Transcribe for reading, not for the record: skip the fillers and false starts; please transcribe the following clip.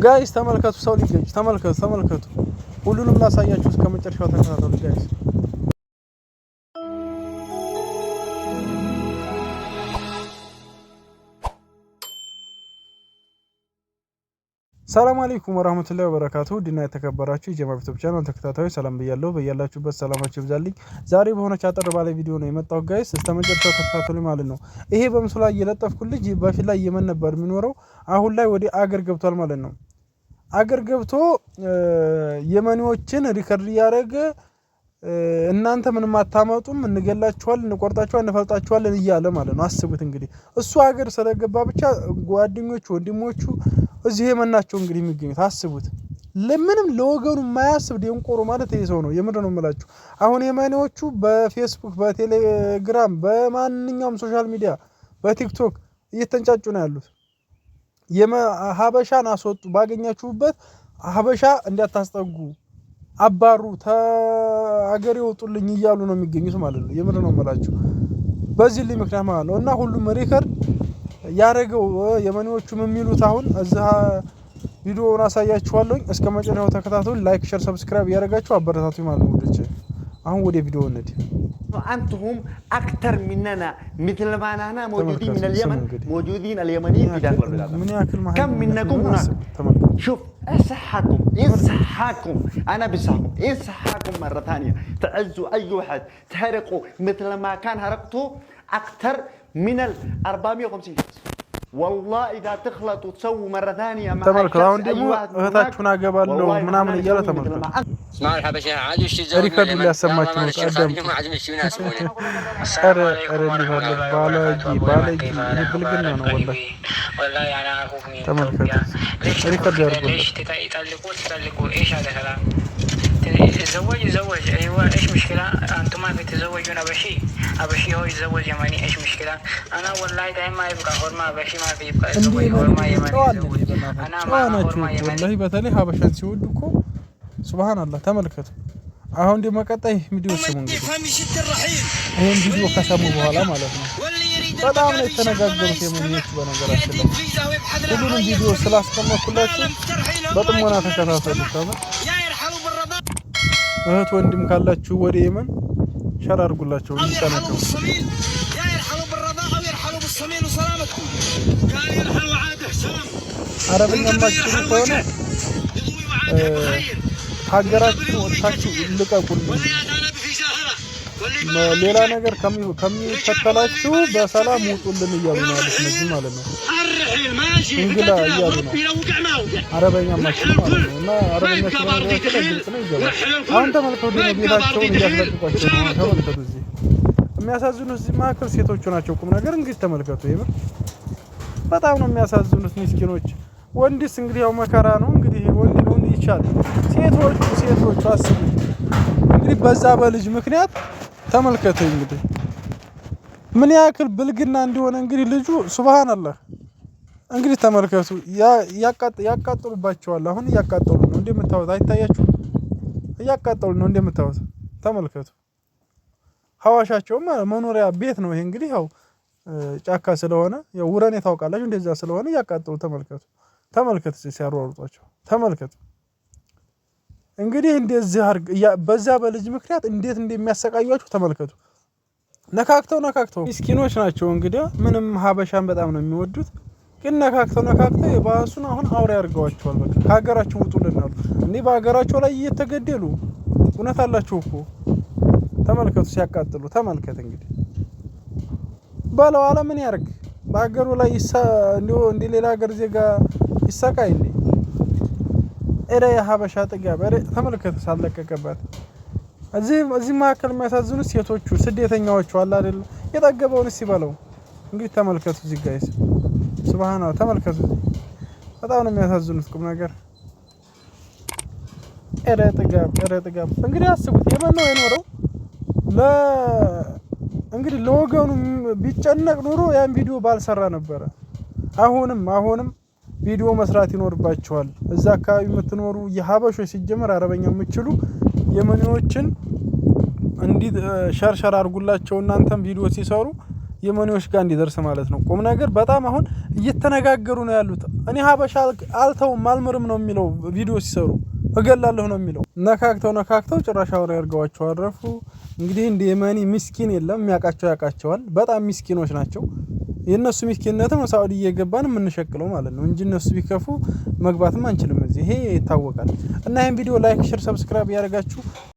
ጋይስ ተመልከቱ ሰው ሊገጭ ተመልከቱ ሁሉንም ላሳያችሁ እስከ መጨረሻው ተከታተሉ ጋይስ ሰላም አለይኩም ወራህመቱላሂ ወበረካቱ ዲና የተከበራችሁ የጀማ ዩቲዩብ ቻናል ተከታታዮች ሰላም ብያለሁ በያላችሁበት ሰላማችሁ ይብዛልኝ ዛሬ በሆነ አጠር ባለ ቪዲዮ ነው የመጣው ጋይስ እስከ መጨረሻው ተከታተሉ ማለት ነው ይሄ በምስሉ ላይ የለጠፍኩልኝ በፊት ላይ የመን ነበር የሚኖረው አሁን ላይ ወደ አገር ገብቷል ማለት ነው አገር ገብቶ የመኒዎችን ሪከርድ ያደረገ እናንተ ምንም አታመጡም እንገላችኋል እንቆርጣችኋል እንፈልጣችኋል እያለ ማለት ነው አስቡት እንግዲህ እሱ አገር ስለገባ ብቻ ጓደኞቹ ወንድሞቹ እዚህ የመናቸው እንግዲህ የሚገኙት አስቡት ለምንም ለወገኑ የማያስብ ደንቆሮ ማለት ይሄ ሰው ነው የምንድን ነው የምላችሁ አሁን የመኒዎቹ በፌስቡክ በቴሌግራም በማንኛውም ሶሻል ሚዲያ በቲክቶክ እየተንጫጩ ነው ያሉት የሀበሻን አስወጡ ባገኛችሁበት ሀበሻ እንዲያታስጠጉ አባሩ አገር ይወጡልኝ እያሉ ነው የሚገኙት ማለት ነው የምንድን ነው የምላችሁ በዚህ ላይ ምክንያት ማለት ነው እና ሁሉም ሪከርድ ያረጋው የመኒዎቹም የሚሉት አሁን እዛ ቪዲዮውን አሳያችኋለሁ እስከ መጨረሻው ተከታተሉ ላይክ ሼር ሰብስክራይብ ያረጋችሁ አበረታቱኝ ማለት ነው ወደች አሁን ወደ ቪዲዮ እንሂድ أنتم أكثر مننا مثل ما نحن موجودين من اليمن موجودين اليمنيين في داخل البلاد كم منكم هناك شوف إن صحاكم أنا بصحكم إن صحاكم مرة ثانية تعزوا أي واحد تحرقوا مثل ما كان حرقته أكثر من 450 شخص والله إذا تخلطوا تسووا مرة ثانية مع أي واحد هتاكفنا قبل منامن يلا تملك اسمعوا الحبشة عادوا يشتزوا ريكارد اللي سمعتوا قدام بالاجي بالقلنا أنا والله يعني أعرفوك مين تملك ريكارد يربط ليش تطلقوا إيش هذا كلام يتزوج أيوة إيش مشكلة أنتم ما تتزوجون أبشي هو يتزوج يمني إيش مشكلة أنا والله دائما ما يبقى هرما أبشي ما بيبقى يتزوج هرما يمني أنا ما هرما يمني والله بتالي ሀበሻን ሲወዱኮ ሱብሃን አላህ ተመልከቱ አሁን ደግሞ ቀጣይ ቪዲዮ ስሙ እንግዲህ ይሄን ቪዲዮ ከሰሙ በኋላ ማለት ነው በጣም ነው የተነጋገሩት የመኒዎች በነገራችን ላይ ሁሉንም ቪዲዮ ስላስቀመጥኩላችሁ በጥሞና ተከታተሉ ታዲያ እህት ወንድም ካላችሁ ወደ የመን ሸር አድርጉላችሁ እንዲጠነቀቁ አረብኛ ማችሉ ከሆነ ሀገራችን ወጣችሁ ልቀቁልን ሌላ ነገር ከሚከተላችሁ በሰላም ውጡልን እያሉ ነው ያሉት ማለት ነው እንግዳ እያሉ ነው አረበኛ ማችሉ ማለት ነው እና አረበኛ ስለሆነ ግልጽ ነው ይገባል አሁን ተመልከቱ ቤታቸውን እያስለቀቋቸው ነው ተመልከቱ እዚህ የሚያሳዝኑት እዚህ ማከል ሴቶቹ ናቸው ቁም ነገር እንግዲህ ተመልከቱ ይሄ በጣም ነው የሚያሳዝኑት ምስኪኖች ወንድስ እንግዲህ ያው መከራ ነው እንግዲህ ወንድ ነው ይቻል ሴቶቹ አስቡ እንግዲህ በዛ በልጅ ምክንያት ተመልከቱ እንግዲህ ምን ያክል ብልግና እንደሆነ እንግዲህ ልጁ ሱብሃንአላህ እንግዲህ ተመልከቱ ያቃጥሉባቸዋል አሁን ያቃጥሉ ነው እንደምታዩት አይታያችሁ ያቃጥሉ ነው እንደምታዩት ተመልከቱ ሐዋሻቸው መኖሪያ ቤት ነው ይሄ እንግዲህ ያው ጫካ ስለሆነ ያው ውረኔ ታውቃላችሁ እንደዛ ስለሆነ ያቃጥሉ ተመልከቱ ሲያሯሩጧቸው ተመልከቱ እንግዲህ እንደዚህ አርግ በዛ በልጅ ምክንያት እንዴት እንደሚያሰቃዩአችሁ ተመልከቱ ነካክተው ምስኪኖች ናቸው እንግዲህ ምንም ሀበሻን በጣም ነው የሚወዱት ግን ነካክተው የባሱን አሁን አውሬ ያርገዋቸዋል በቃ ከሀገራቸው ውጡልን አሉ እንዴ በሀገራቸው ላይ እየተገደሉ እውነት አላችሁ እኮ ተመልከቱ ሲያቃጥሉ ተመልከት እንግዲህ ባለው ዓለም ምን ያርግ በሀገሩ ላይ እንደ ሌላ ሀገር ዜጋ ይሰቃይ እንዴ እረ የሀበሻ ጥጋብ ተመልከቱ ሳለቀቀበት እዚህ ማከል የሚያሳዝኑት ሴቶቹ ስደተኛዎቹ አለ አይደል የጠገበውን ሲበለው እንግዲህ ተመልከቱ እዚህ ጋይስ ሱብሃንአላህ ተመልከቱ በጣም ነው የሚያሳዝኑት ቁም ነገር እረ ጥጋብ እንግዲህ አስቡት የመን ነው የኖረው እንግዲህ ለወገኑ ቢጨነቅ ኑሮ ያን ቪዲዮ ባልሰራ ነበር አሁንም ቪዲዮ መስራት ይኖርባችኋል እዛ አካባቢ የምትኖሩ የሀበሾች ሲጀመር አረበኛ የምትችሉ የመኒዎችን እንዲ ሸርሸር አድርጉላቸው እናንተም ቪዲዮ ሲሰሩ የመኒዎች ጋር እንዲደርስ ማለት ነው። ቁም ነገር በጣም አሁን እየተነጋገሩ ነው ያሉት። እኔ ሀበሻ አልተውም አልምርም ነው የሚለው ቪዲዮ ሲሰሩ እገላለሁ ነው የሚለው። ነካክተው ጭራሽ አውራ ያርገዋቸው አረፉ። እንግዲህ እንደ የመኒ ምስኪን የለም የሚያውቃቸው ያውቃቸዋል። በጣም ምስኪኖች ናቸው። የነሱ ምስኪንነት ነው ሳውዲ እየገባን የምንሸክለው ማለት ነው እንጂ እነሱ ቢከፉ መግባትም አንችልም እዚህ ይሄ ይታወቃል። እና ይሄን ቪዲዮ ላይክ፣ ሼር፣ ሰብስክራይብ ያደርጋችሁ